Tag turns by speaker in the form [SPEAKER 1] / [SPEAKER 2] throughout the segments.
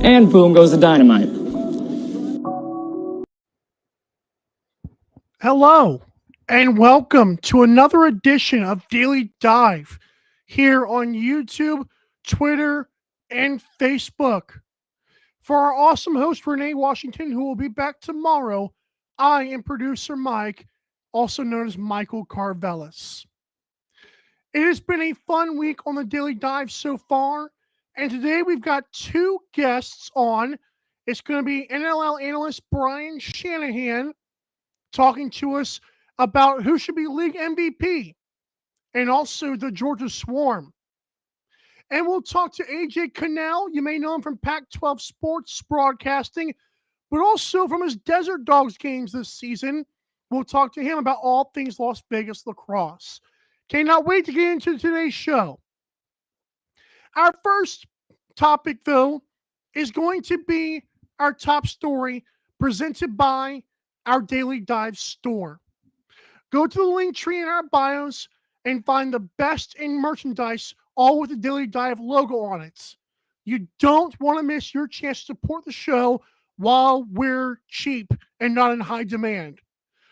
[SPEAKER 1] and boom goes the dynamite.
[SPEAKER 2] Hello, and welcome to another edition of Daily Dive here on YouTube, Twitter, and Facebook. For our awesome host, Renee Washington, who will be back tomorrow, I am producer Mike, also known as Michael Karvelis. It has been a fun week on the Daily Dive so far, and today we've got two guests on. It's going to be NLL analyst Brian Shanahan talking to us about who should be league MVP and also the Georgia Swarm. And we'll talk to AJ Kanell. You may know him from Pac-12 Sports Broadcasting, but also from his Desert Dogs games this season. We'll talk to him about all things Las Vegas lacrosse. Cannot wait to get into today's show. Our first topic, though, is going to be our top story presented by our Daily Dive store. Go to the link tree in our bios and find the best in merchandise, all with the Daily Dive logo on it. You don't want to miss your chance to support the show while we're cheap and not in high demand.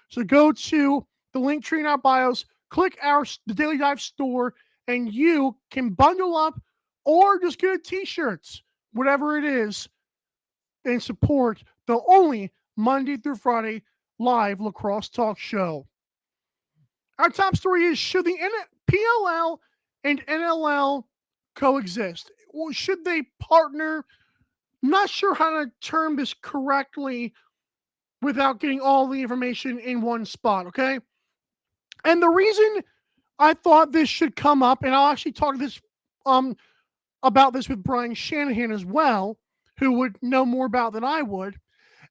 [SPEAKER 2] So go to the link tree in our bios, click the Daily Dive store, and you can bundle up or just get a t-shirt, whatever it is, and support the only Monday through Friday live lacrosse talk show. Our top story is, should the PLL and NLL coexist? Or should they partner? Not sure how to term this correctly without getting all the information in one spot, okay? And the reason I thought this should come up, and I'll actually talk about this with Brian Shanahan as well, who would know more about than I would,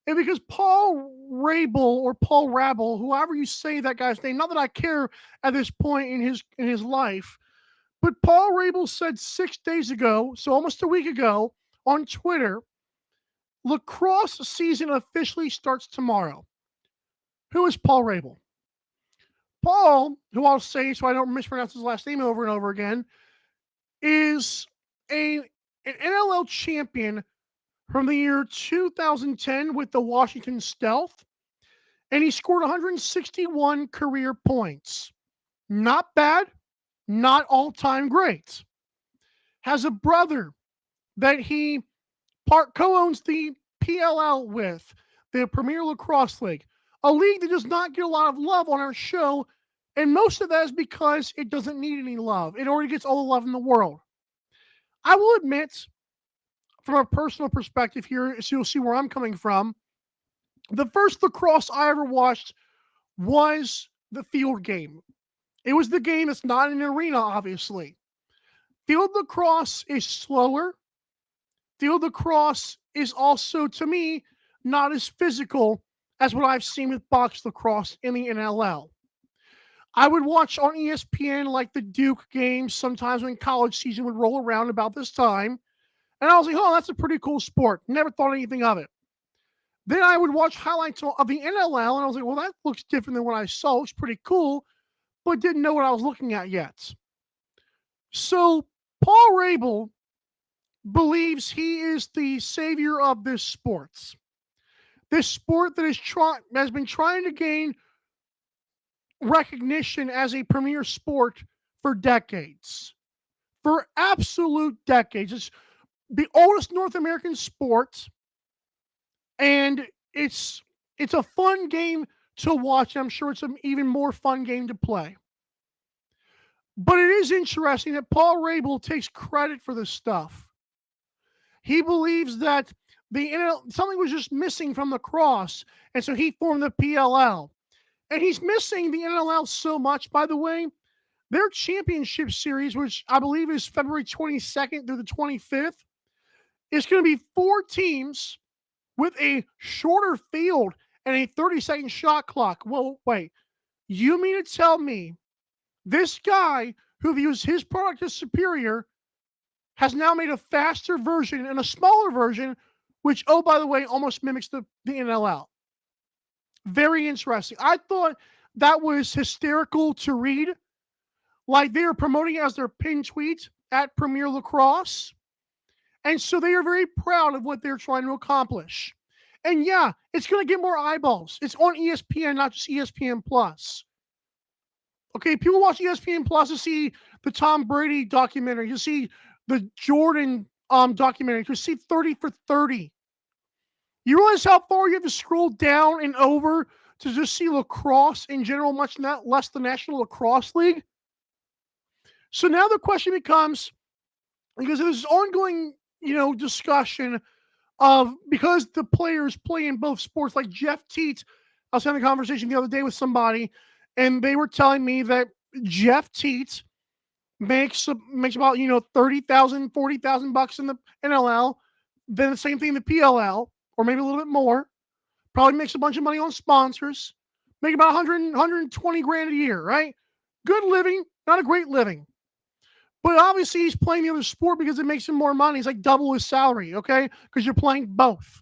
[SPEAKER 2] and because Paul Rabel, whoever you say that guy's name, not that I care at this point in his life, but Paul Rabel said 6 days ago, so almost a week ago, on Twitter, lacrosse season officially starts tomorrow. Who is Paul Rabel? Paul, who I'll say so I don't mispronounce his last name over and over again, is an NLL champion from the year 2010 with the Washington Stealth, and he scored 161 career points. Not bad, not all-time great. Has a brother that he co-owns the PLL with, the Premier Lacrosse League, a league that does not get a lot of love on our show, and most of that is because it doesn't need any love. It already gets all the love in the world. I will admit, from a personal perspective here, so you'll see where I'm coming from, the first lacrosse I ever watched was the field game. It was the game that's not in an arena, obviously. Field lacrosse is slower. Field lacrosse is also, to me, not as physical as what I've seen with box lacrosse in the NLL. I would watch on ESPN like the Duke games sometimes when college season would roll around about this time. And I was like, oh, that's a pretty cool sport. Never thought anything of it. Then I would watch highlights of the NLL, and I was like, well, that looks different than what I saw. It's pretty cool, but didn't know what I was looking at yet. So Paul Rabel believes he is the savior of this sport. This sport that has been trying to gain recognition as a premier sport for decades. For absolute decades. It's the oldest North American sport, and it's a fun game to watch. I'm sure it's an even more fun game to play. But it is interesting that Paul Rabel takes credit for this stuff. He believes that something was just missing from lacrosse, and so he formed the PLL. And he's missing the NLL so much, by the way. Their championship series, which I believe is February 22nd through the 25th, is going to be 4 teams with a shorter field and a 30-second shot clock. Well, wait. You mean to tell me this guy who views his product as superior has now made a faster version and a smaller version, which, oh, by the way, almost mimics the NLL? Very interesting. I thought that was hysterical to read. Like they were promoting it as their pinned tweet at Premier Lacrosse. And so they are very proud of what they're trying to accomplish. And yeah, it's going to get more eyeballs. It's on ESPN, not just ESPN Plus. Okay, people watch ESPN Plus to see the Tom Brady documentary, to see the Jordan documentary, to see 30 for 30. You realize how far you have to scroll down and over to just see lacrosse in general, much not less the National Lacrosse League? So now the question becomes, because there's this ongoing, discussion of, because the players play in both sports, like Jeff Teat. I was having a conversation the other day with somebody, and they were telling me that Jeff Teat makes about 30,000, 40,000 bucks in the NLL, then the same thing in the PLL, or maybe a little bit more. Probably makes a bunch of money on sponsors, make about 120 grand a year, right? Good living, not a great living. But obviously he's playing the other sport because it makes him more money. It's like double his salary, okay? Because you're playing both.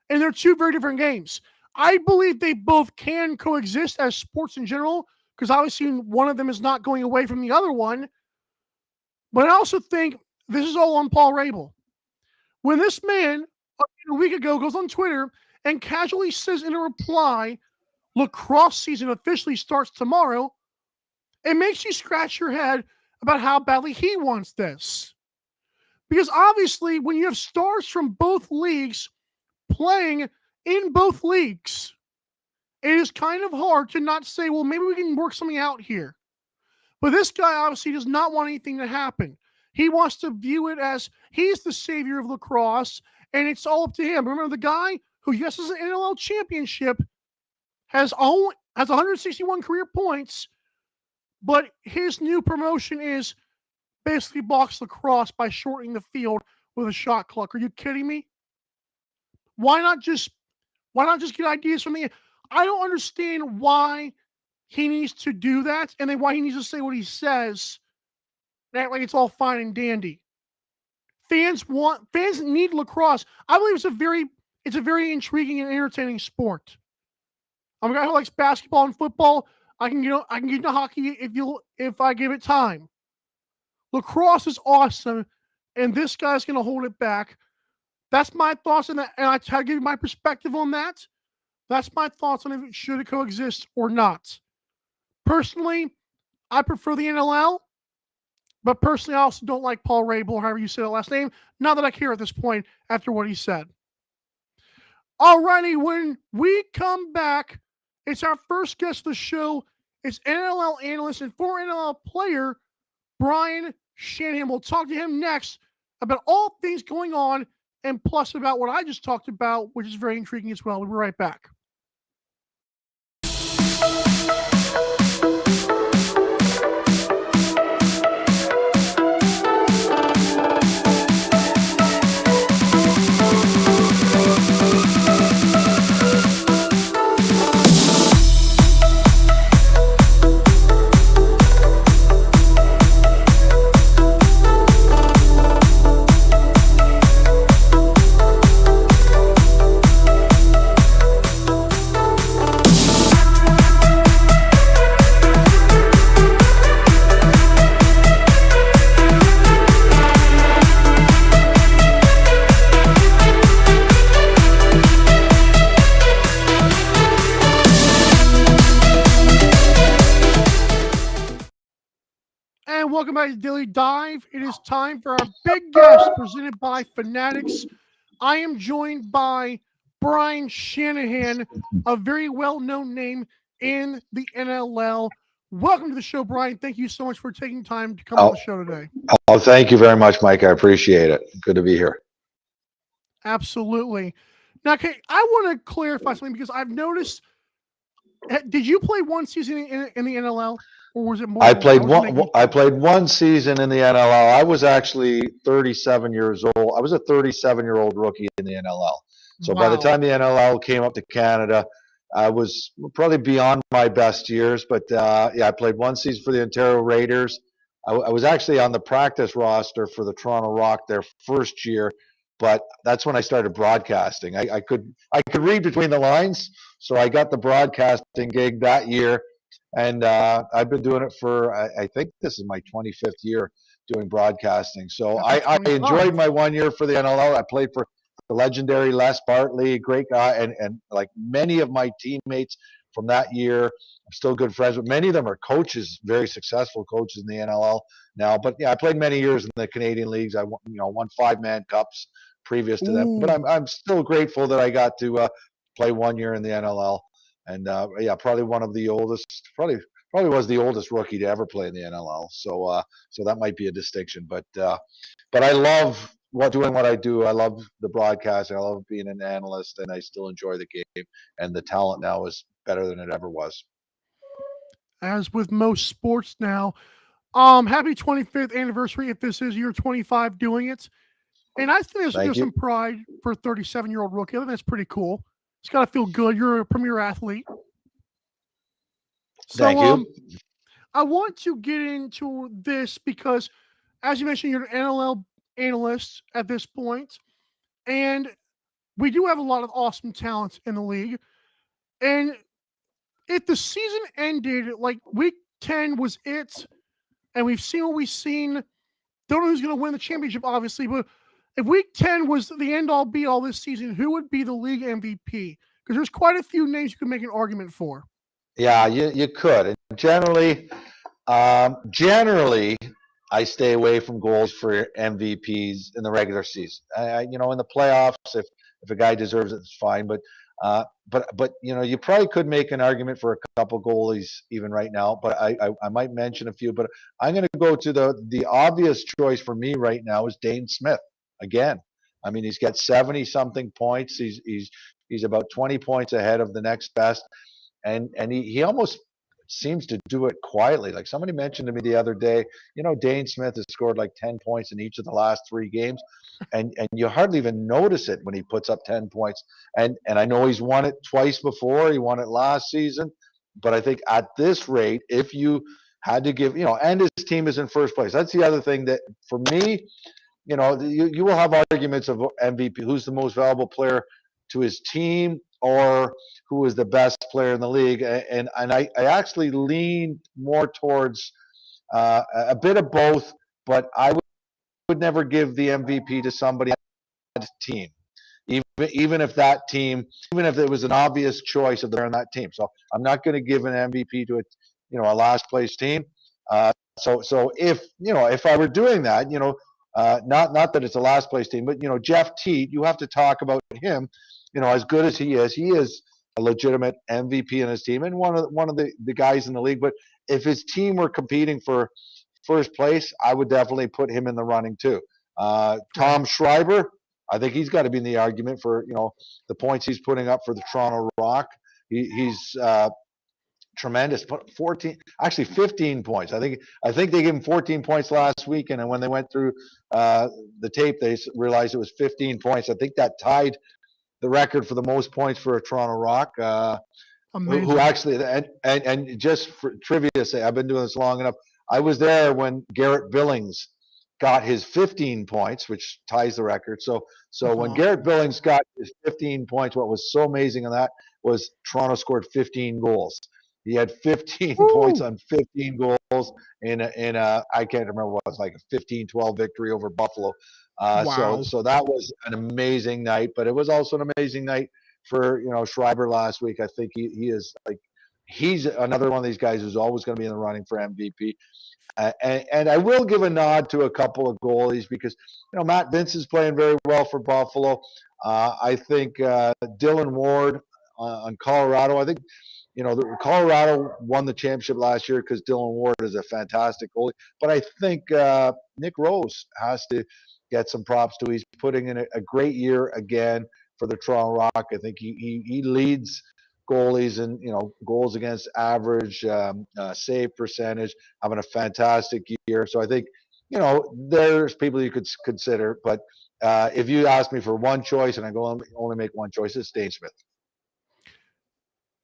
[SPEAKER 2] And they're two very different games. I believe they both can coexist as sports in general, because obviously one of them is not going away from the other one. But I also think this is all on Paul Rabel. When this man, a week ago, goes on Twitter and casually says in a reply, lacrosse season officially starts tomorrow, it makes you scratch your head about how badly he wants this. Because obviously, when you have stars from both leagues playing in both leagues, it is kind of hard to not say, well, maybe we can work something out here. But this guy obviously does not want anything to happen. He wants to view it as he's the savior of lacrosse, and it's all up to him. Remember, the guy who, yes, is an NLL championship, has 161 career points, but his new promotion is basically box lacrosse by shortening the field with a shot clock. Are you kidding me? Why not just get ideas from the? I don't understand why he needs to do that, and then why he needs to say what he says. That like it's all fine and dandy. Fans need lacrosse. I believe it's a very intriguing and entertaining sport. I'm a guy who likes basketball and football. I can get into hockey if I give it time. Lacrosse is awesome, and this guy's going to hold it back. That's my thoughts on that, and I try to give you my perspective on that. That's my thoughts on if it should coexist or not. Personally, I prefer the NLL, but personally, I also don't like Paul Rabel, however you say that last name. Not that I care at this point after what he said. Alrighty, when we come back, it's our first guest of the show. It's NLL analyst and former NLL player, Brian Shanahan. We'll talk to him next about all things going on, and plus about what I just talked about, which is very intriguing as well. We'll be right back. And welcome back to Daily Dive. It is time for our big guest presented by Fanatics. I am joined by Brian Shanahan, a very well-known name in the NLL. Welcome to the show, Brian. Thank you so much for taking time to come on the show today.
[SPEAKER 1] Oh, thank you very much, Mike. I appreciate it. Good to be here.
[SPEAKER 2] Absolutely. Now, okay, I want to clarify something because I've noticed. Did you play one season in the NLL? Or was it more?
[SPEAKER 1] I played one season in the NLL. I was actually 37 years old. I was a 37-year-old rookie in the NLL. So by the time the NLL came up to Canada, I was probably beyond my best years. But yeah, I played one season for the Ontario Raiders. I was actually on the practice roster for the Toronto Rock their first year, but that's when I started broadcasting. I could read between the lines, so I got the broadcasting gig that year. And I've been doing it for, I think this is my 25th year doing broadcasting. So
[SPEAKER 2] That's
[SPEAKER 1] I
[SPEAKER 2] 25.
[SPEAKER 1] enjoyed my 1 year for the NLL. I played for the legendary Les Bartley, great guy, and like many of my teammates from that year, I'm still good friends with. Many of them are coaches, very successful coaches in the NLL now. But yeah, I played many years in the Canadian leagues. I won 5-man cups previous to them. But
[SPEAKER 2] Ooh.
[SPEAKER 1] I'm still grateful that I got to play 1 year in the NLL. And yeah, probably one of the oldest, probably was the oldest rookie to ever play in the NLL. So so that might be a distinction. But I love doing what I do. I love the broadcasting. I love being an analyst, and I still enjoy the game. And the talent now is better than it ever was.
[SPEAKER 2] As with most sports now, happy 25th anniversary if this is year 25 doing it. And I think
[SPEAKER 1] Thank
[SPEAKER 2] there's
[SPEAKER 1] you.
[SPEAKER 2] some pride for a 37-year-old rookie. I think that's pretty cool. It's got to feel good. You're a premier athlete. So,
[SPEAKER 1] Thank you.
[SPEAKER 2] I want to get into this because, as you mentioned, you're an NLL analyst at this point, and we do have a lot of awesome talents in the league. And if the season ended, like week 10 was it, and we've seen what we've seen, don't know who's going to win the championship, obviously, but if week 10 was the end all be all this season, who would be the league MVP? Because there's quite a few names you can make an argument for.
[SPEAKER 1] Yeah, you could. And generally, I stay away from goals for MVPs in the regular season. In the playoffs, if a guy deserves it, it's fine. But you probably could make an argument for a couple goalies even right now. But I might mention a few. But I'm going to go to the obvious choice for me right now is Dane Smith again. I mean, he's got 70 something points. He's about 20 points ahead of the next best, and he almost seems to do it quietly. Like somebody mentioned to me the other day, Dane Smith has scored like 10 points in each of the last 3 games, and you hardly even notice it when he puts up 10 points. And I know he's won it twice before. He won it last season, but I think at this rate, if you had to give, and his team is in first place. That's the other thing that for me, you will have arguments of MVP, who's the most valuable player to his team or who is the best player in the league. And I actually lean more towards a bit of both, but I would never give the MVP to somebody on that team, even if that team, even if it was an obvious choice of they're on that team. So I'm not going to give an MVP to a last place team. So if I were doing that, not that it's a last place team, but Jeff Teat, you have to talk about him. As good as he is a legitimate MVP in his team and one of the guys in the league. But if his team were competing for first place, I would definitely put him in the running too. Tom Schreiber, I think he's got to be in the argument for the points he's putting up for the Toronto Rock. He's tremendous. 15 points. I think they gave him 14 points last weekend, and when they went through the tape, they realized it was 15 points. I think that tied the record for the most points for a Toronto Rock. Who actually and just for trivia say, I've been doing this long enough. I was there when Garrett Billings got his 15 points, which ties the record. So when Garrett Billings got his 15 points, what was so amazing on that was Toronto scored 15 goals. He had 15 points on 15 goals in a I can't remember what it was, like a 15-12 victory over Buffalo. So that was an amazing night, but it was also an amazing night for Schreiber last week. I think he is he's another one of these guys who's always going to be in the running for MVP. And I will give a nod to a couple of goalies because Matt Vince is playing very well for Buffalo. I think Dylan Ward on Colorado. I think Colorado won the championship last year because Dylan Ward is a fantastic goalie. But I think Nick Rose has to get some props too. He's putting in a great year again for the Toronto Rock. I think he leads goalies and goals against average, save percentage, having a fantastic year. So I think there's people you could consider. But if you ask me for one choice, and I go only make one choice, it's Dane Smith.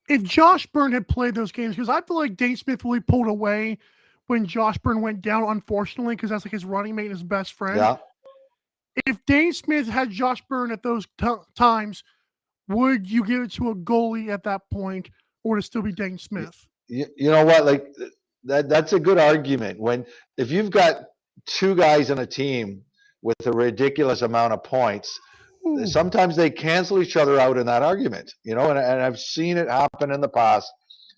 [SPEAKER 2] If Josh Byrne had played those games, because I feel like Dane Smith really pulled away when Josh Byrne went down, unfortunately, because that's like his running mate and his best friend.
[SPEAKER 1] Yeah.
[SPEAKER 2] If Dane Smith had Josh Byrne at those times, would you give it to a goalie at that point, or would it still be Dane Smith?
[SPEAKER 1] You know what? Like that's a good argument. If you've got two guys in a team with a ridiculous amount of points,
[SPEAKER 2] Ooh,
[SPEAKER 1] sometimes they cancel each other out in that argument, and I've seen it happen in the past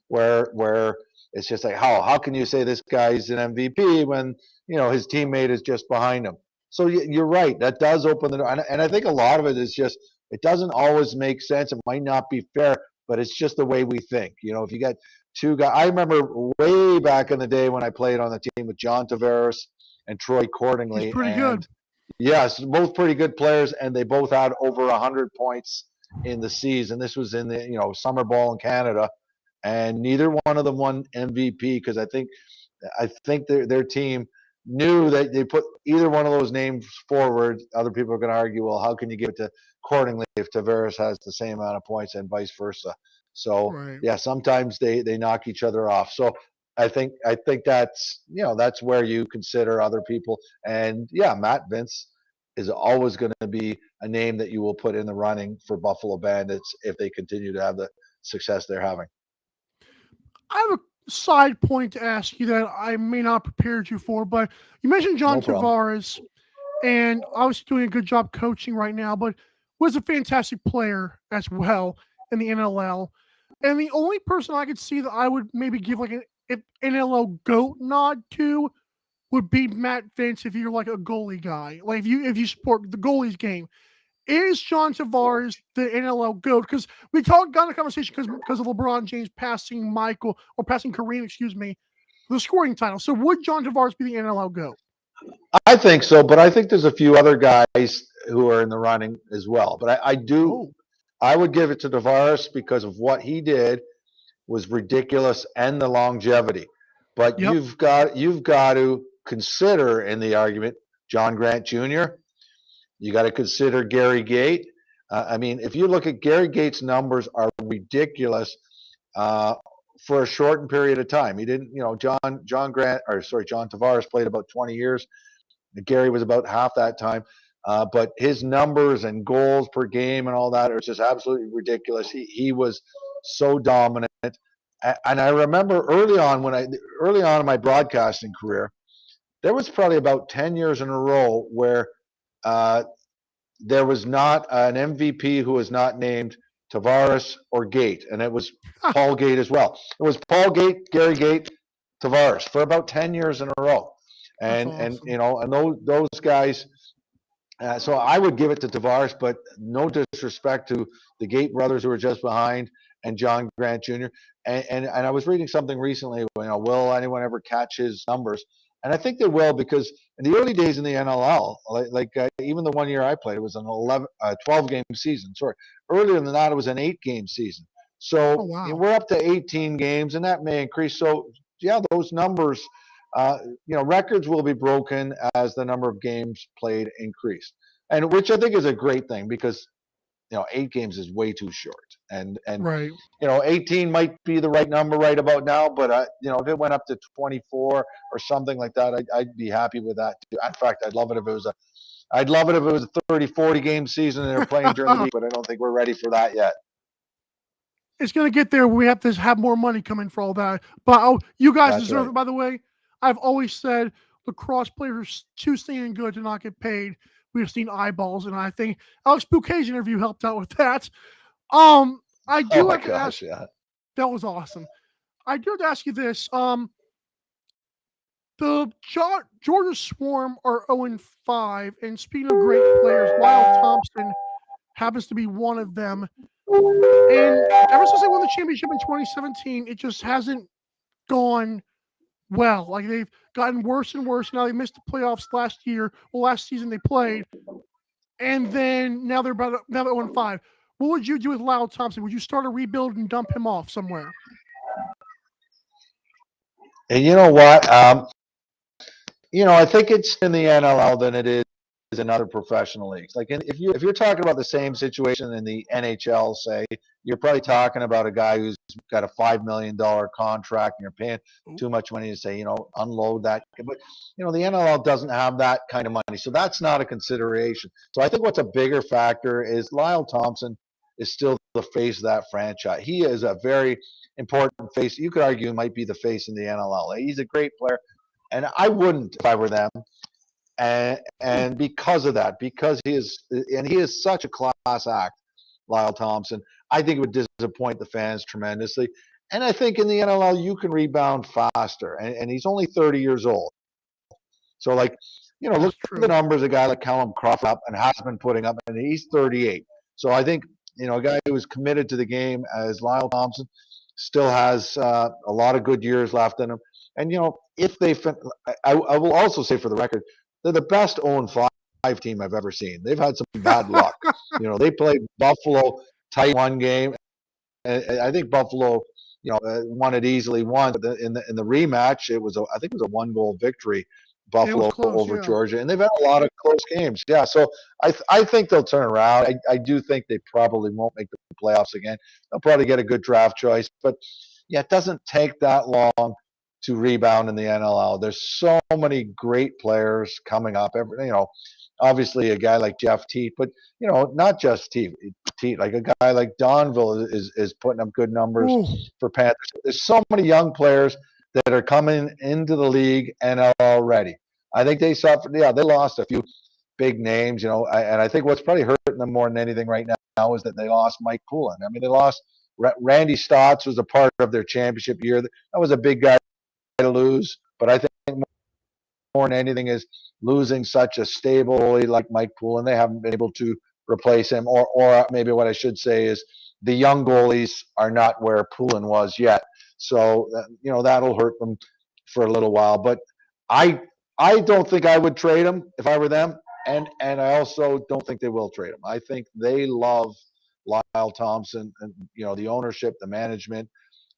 [SPEAKER 1] where it's just like, how can you say this guy's an MVP when, his teammate is just behind him? So you're right. That does open the door. And I think a lot of it is just, it doesn't always make sense. It might not be fair, but it's just the way we think. If you got two guys, I remember way back in the day when I played on the team with John Tavares and Troy
[SPEAKER 2] he's
[SPEAKER 1] Cordingley.
[SPEAKER 2] pretty good.
[SPEAKER 1] And yes, both pretty good players, and they both had over 100 points in the season. This was in the summer ball in Canada, and neither one of them won MVP because I think their team knew that they put either one of those names forward. Other people are going to argue, well, how can you give it to Cordingley if Tavares has the same amount of points and vice versa? So
[SPEAKER 2] Right.
[SPEAKER 1] yeah, sometimes they knock each other off. So I think that's where you consider other people. And yeah, Matt Vince is always going to be a name that you will put in the running for Buffalo Bandits if they continue to have the success they're having.
[SPEAKER 2] I have a side point to ask you that I may not have prepared you for, but you mentioned John
[SPEAKER 1] No problem.
[SPEAKER 2] Tavares, and obviously doing a good job coaching right now, but was a fantastic player as well in the NLL. And the only person I could see that I would maybe give like an NLL GOAT nod to would be Matt Vince if you're like a goalie guy. Like if you support the goalies game. Is John Tavares the NLL GOAT? Because we got in a conversation because of LeBron James passing Kareem, excuse me, the scoring title. So would John Tavares be the NLL GOAT?
[SPEAKER 1] I think so, but I think there's a few other guys who are in the running as well. But I would give it to Tavares because of what he did was ridiculous and the longevity. But
[SPEAKER 2] Yep.
[SPEAKER 1] you've got to consider in the argument John Grant Jr. You got to consider Gary Gait. I mean, if you look at Gary Gait's numbers are ridiculous for a shortened period of time. He didn't, John Tavares played about 20 years. Gary was about half that time. But his numbers and goals per game and all that are just absolutely ridiculous. He was so dominant. And I remember early on in my broadcasting career, there was probably about 10 years in a row where there was not an MVP who was not named Tavares or Gait, and it was Paul Gait as well. It was Paul Gait, Gary Gait, Tavares for about 10 years in a row. And
[SPEAKER 2] awesome.
[SPEAKER 1] and those guys. So I would give it to Tavares, but no disrespect to the Gate brothers who were just behind and John Grant Jr. And I was reading something recently. Will anyone ever catch his numbers? And I think they will, because in the early days in the NLL, even the 1 year I played, it was an 12 game season. Sorry, earlier than that, it was an 8 game season.
[SPEAKER 2] Oh
[SPEAKER 1] So
[SPEAKER 2] wow.
[SPEAKER 1] we're up to 18 games, and that may increase. So yeah, those numbers. Records will be broken as the number of games played increase, and which I think is a great thing because 8 games is way too short, and
[SPEAKER 2] Right.
[SPEAKER 1] 18 might be the right number right about now, but if it went up to 24 or something like that, I'd be happy with that too. In fact, I'd love it if it was a 30, 40 game season and they're playing during the week, but I don't think we're ready for that yet.
[SPEAKER 2] It's going to get there. We have to have more money coming for all that. But you guys
[SPEAKER 1] That's
[SPEAKER 2] deserve
[SPEAKER 1] right.
[SPEAKER 2] it, by the way. I've always said lacrosse players too stinking good to not get paid. We've seen eyeballs, and I think Alex Bouquet's interview helped out with that. I
[SPEAKER 1] Oh
[SPEAKER 2] do
[SPEAKER 1] my
[SPEAKER 2] have to ask.
[SPEAKER 1] gosh, yeah.
[SPEAKER 2] That was awesome. I do have to ask you this. The Georgia Swarm are 0-5, and speaking of great players, Lyle Thompson happens to be one of them. And ever since they won the championship in 2017, it just hasn't gone well. Like they've gotten worse and worse. Now they missed the playoffs last season they played, and then now they're 0-5. What would you do with Lyle Thompson? Would you start a rebuild and dump him off somewhere?
[SPEAKER 1] And you know what? I think it's in the NLL than it is in other professional leagues. Like if you're talking about the same situation in the NHL, say, you're probably talking about a guy who's got a $5 million contract and you're paying too much money to say, unload that. But the NLL doesn't have that kind of money, so that's not a consideration. So I think what's a bigger factor is Lyle Thompson is still the face of that franchise. He is a very important face. You could argue he might be the face in the NLL. He's a great player. And I wouldn't, if I were them, And because of that, because he is such a class act, Lyle Thompson, I think it would disappoint the fans tremendously. And I think in the NLL you can rebound faster. And he's only 30 years old. So like,
[SPEAKER 2] That's
[SPEAKER 1] look
[SPEAKER 2] true.
[SPEAKER 1] at the numbers a guy like Callum Crawford up and has been putting up, and he's 38. So I think, a guy who was committed to the game as Lyle Thompson still has a lot of good years left in him. And, if they, I will also say for the record, they're the best 0-5 team I've ever seen. They've had some bad luck. They played Buffalo tight one game, and I think Buffalo, won it easily. But in the rematch, I think it was a 1-goal victory, Buffalo
[SPEAKER 2] close,
[SPEAKER 1] over
[SPEAKER 2] yeah.
[SPEAKER 1] Georgia, and they've had a lot of close games. Yeah, so I think they'll turn around. I do think they probably won't make the playoffs again. They'll probably get a good draft choice, but yeah, it doesn't take that long to rebound in the NLL. There's so many great players coming up. Obviously a guy like Jeff Teat, but not just Teat. Like a guy like Donville is putting up good numbers for Panthers. There's so many young players that are coming into the league NLL ready. I think they suffered. Yeah, they lost a few big names, and I think what's probably hurting them more than anything right now is that they lost Mike Poulin. I mean, they lost Randy Stotts was a part of their championship year. That was a big guy to lose, but I think more than anything is losing such a stable goalie like Mike Poulin. They haven't been able to replace him, or maybe what I should say is the young goalies are not where Poulin was yet. So that'll hurt them for a little while. But I don't think I would trade him if I were them, and I also don't think they will trade him. I think they love Lyle Thompson, and the ownership, the management.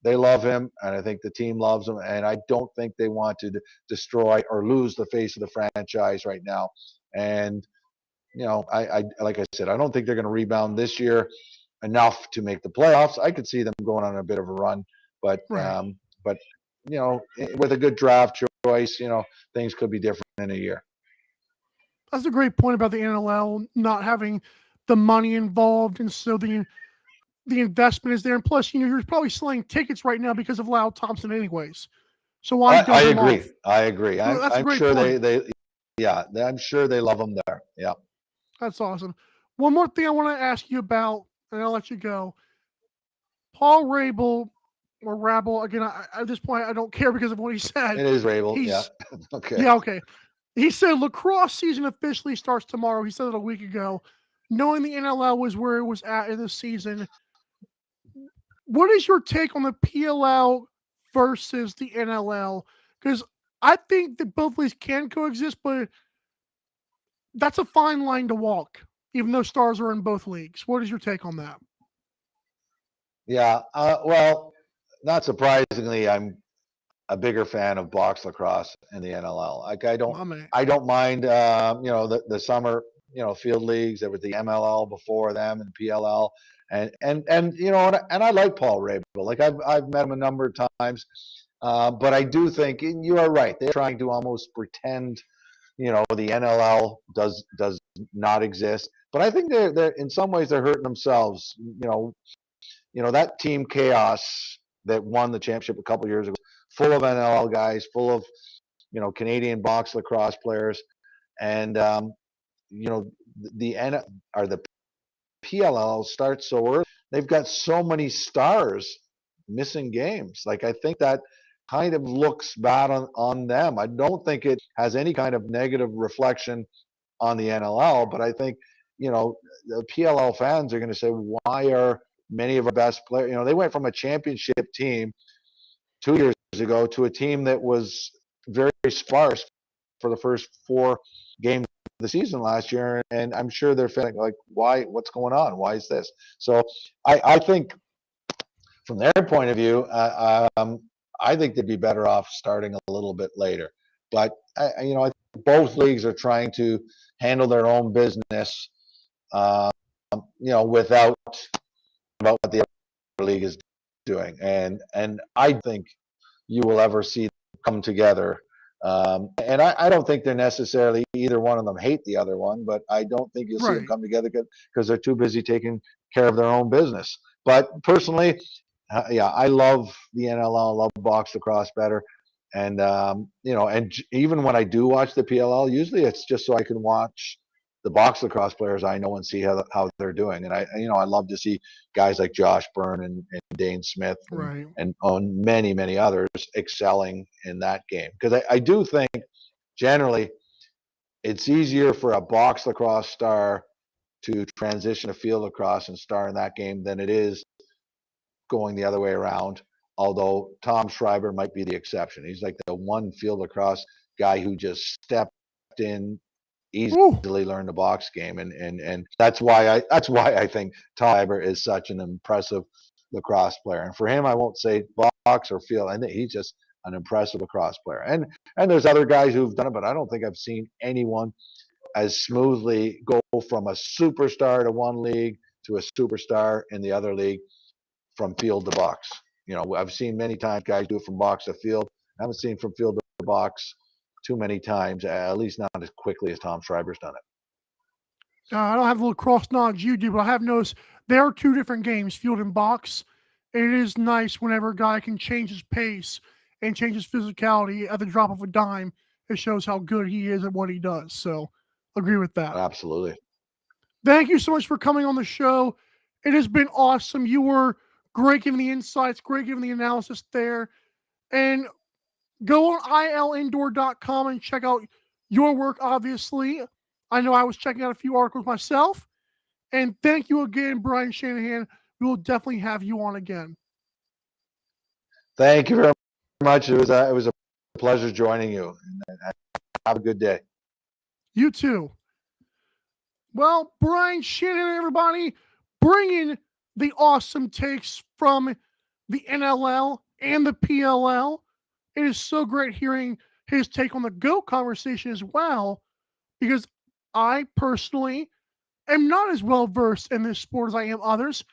[SPEAKER 1] They love him, and I think the team loves him, and I don't think they want to destroy or lose the face of the franchise right now. And I like I said, I don't think they're going to rebound this year enough to make the playoffs. I could see them going on a bit of a run, but with a good draft choice, things could be different in a year.
[SPEAKER 2] That's a great point about the NLL not having the money involved, and so the investment is there. And plus, you're probably selling tickets right now because of Lyle Thompson, anyways. So why
[SPEAKER 1] I
[SPEAKER 2] dump him
[SPEAKER 1] agree.
[SPEAKER 2] off?
[SPEAKER 1] I agree.
[SPEAKER 2] That's a
[SPEAKER 1] I'm
[SPEAKER 2] great
[SPEAKER 1] sure
[SPEAKER 2] point.
[SPEAKER 1] I'm sure they love him there. Yeah.
[SPEAKER 2] That's awesome. One more thing I want to ask you about, and I'll let you go. Paul Rabel, or Rabel, again, at this point, I don't care because of what he said.
[SPEAKER 1] It is Rabel. Yeah. Okay.
[SPEAKER 2] Yeah, okay. He said lacrosse season officially starts tomorrow. He said it a week ago. Knowing the NLL was where it was at in the season, what is your take on the PLL versus the NLL? Because I think that both leagues can coexist, but that's a fine line to walk, even though stars are in both leagues. What is your take on that?
[SPEAKER 1] Yeah. Well, not surprisingly, I'm a bigger fan of box lacrosse in the NLL. Like I don't mind the summer field leagues. There was the MLL before them and PLL, and I like Paul Rabel. Like I've met him a number of times, but I do think you are right. They're trying to almost pretend the NLL does not exist. But I think they're in some ways they're hurting themselves. That Team Chaos that won the championship a couple of years ago, full of NLL guys, full of Canadian box lacrosse players, and the PLL starts so early. They've got so many stars missing games. Like I think that kind of looks bad on them. I don't think it has any kind of negative reflection on the NLL, but I think the PLL fans are going to say, why are many of our best players, they went from a championship team 2 years ago to a team that was very sparse for the first 4 games of the season last year. And I'm sure they're feeling like, what's going on? Why is this? So I think from their point of view, I think they'd be better off starting a little bit later. But I think both leagues are trying to handle their own business, without about what the other league is doing, and I think you will ever see them come together. And I don't think they're necessarily either one of them hate the other one, but I don't think you'll see them come together because they're too busy taking care of their own business. But personally, I love the NLL, I love box lacrosse better, And even when I do watch the PLL, usually it's just so I can watch the box lacrosse players I know and see how they're doing. And I love to see guys like Josh Byrne and Dane Smith
[SPEAKER 2] Right.
[SPEAKER 1] and many, many others excelling in that game. Because I do think generally it's easier for a box lacrosse star to transition to field lacrosse and star in that game than it is going the other way around. Although Tom Schreiber might be the exception. He's like the one field lacrosse guy who just stepped in, easily learned the box game, and that's why I think Tom Schreiber is such an impressive lacrosse player. And for him, I won't say box or field. I think he's just an impressive lacrosse player. And there's other guys who've done it, but I don't think I've seen anyone as smoothly go from a superstar to one league to a superstar in the other league from field to box. I've seen many times guys do it from box to field. I haven't seen from field to box too many times, at least not as quickly as Tom Schreiber's done it.
[SPEAKER 2] I don't have the lacrosse knowledge you do, but I have noticed there are two different games, field and box. It is nice whenever a guy can change his pace and change his physicality at the drop of a dime. It shows how good he is at what he does. So, agree with that.
[SPEAKER 1] Absolutely.
[SPEAKER 2] Thank you so much for coming on the show. It has been awesome. You were great giving the insights, great giving the analysis there. And go on ilindoor.com and check out your work, obviously. I know I was checking out a few articles myself. And thank you again, Brian Shanahan. We will definitely have you on again.
[SPEAKER 1] Thank you very much. It was a pleasure joining you. Have a good day.
[SPEAKER 2] You too. Well, Brian Shanahan, everybody, bringing the awesome takes from the NLL and the PLL. It is so great hearing his take on the GOAT conversation as well, because I personally am not as well versed in this sport as I am others,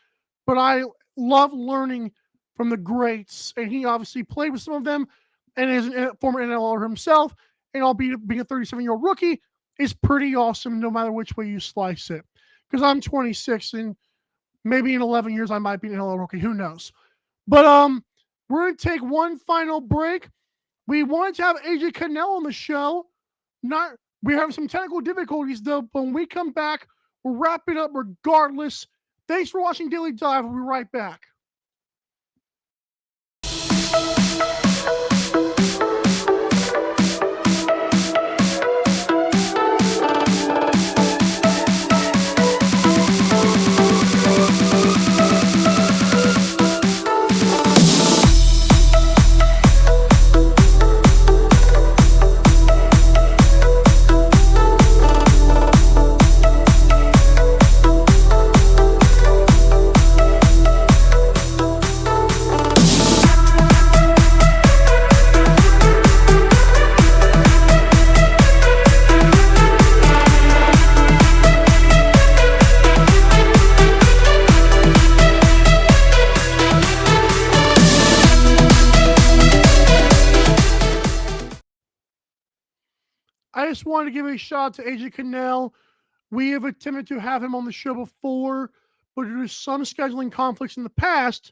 [SPEAKER 2] but I love learning from the greats. And he obviously played with some of them and is a former NLLer himself. And albeit being a 37-year-old rookie is pretty awesome no matter which way you slice it. Because I'm 26 and maybe in 11 years I might be an NLL rookie. Who knows? But we're going to take one final break. We wanted to have AJ Kanell on the show. We're having some technical difficulties, though. But when we come back, we'll wrap it up regardless. Thanks for watching Daily Dive. We'll be right back. I just wanted to give a shout out to AJ Kanell. We have attempted to have him on the show before, but due to some scheduling conflicts in the past,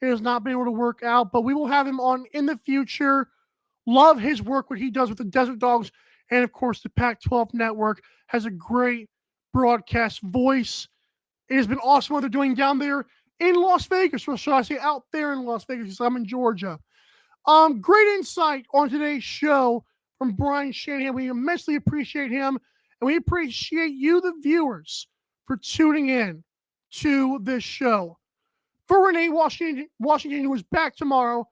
[SPEAKER 2] it has not been able to work out. But we will have him on in the future. Love his work, what he does with the Desert Dogs, and of course the Pac-12 Network. Has a great broadcast voice. It has been awesome what they're doing down there in Las Vegas, or should I say out there in Las Vegas, because I'm in Georgia. Great insight on today's show from Brian Shanahan. We immensely appreciate him, and we appreciate you, the viewers, for tuning in to this show. For Renee Washington, who is back tomorrow,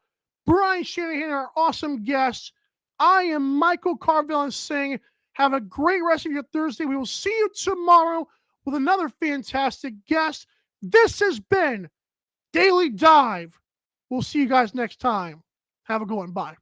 [SPEAKER 2] Brian Shanahan, our awesome guest, I am Michael Karvelis saying, have a great rest of your Thursday. We will see you tomorrow with another fantastic guest. This has been Daily Dive. We'll see you guys next time. Have a good one. Bye.